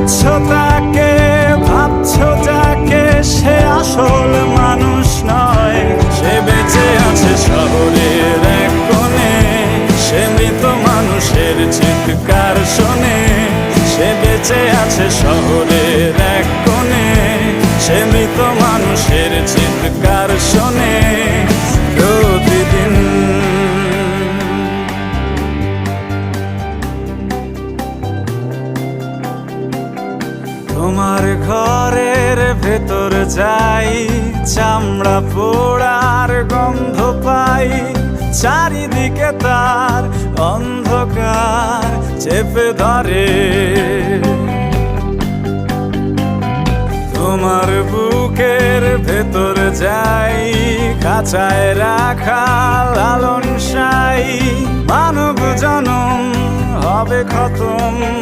খুঁজছো তাকে, ভাবছো যাকে, সে আসল মানুষ নয়। সে বেঁচে আছে শহরের এক কোণে, সে মৃত মানুষের চিৎকার শোনে। সে বেঁচে আছে শহরের এক কোণে, সে মৃত মানুষের চিৎকার শোনে প্রতিদিন। তোমার ঘরের ভেতর যাই, চামড়া পোড়ার গন্ধ পাই। চারিদিকে তার অন্ধকার চেপে ধরে। তোমার বুকের ভেতর যাই, খাঁচায় রাখা লালন সাই। মানব জনম হবে খতম,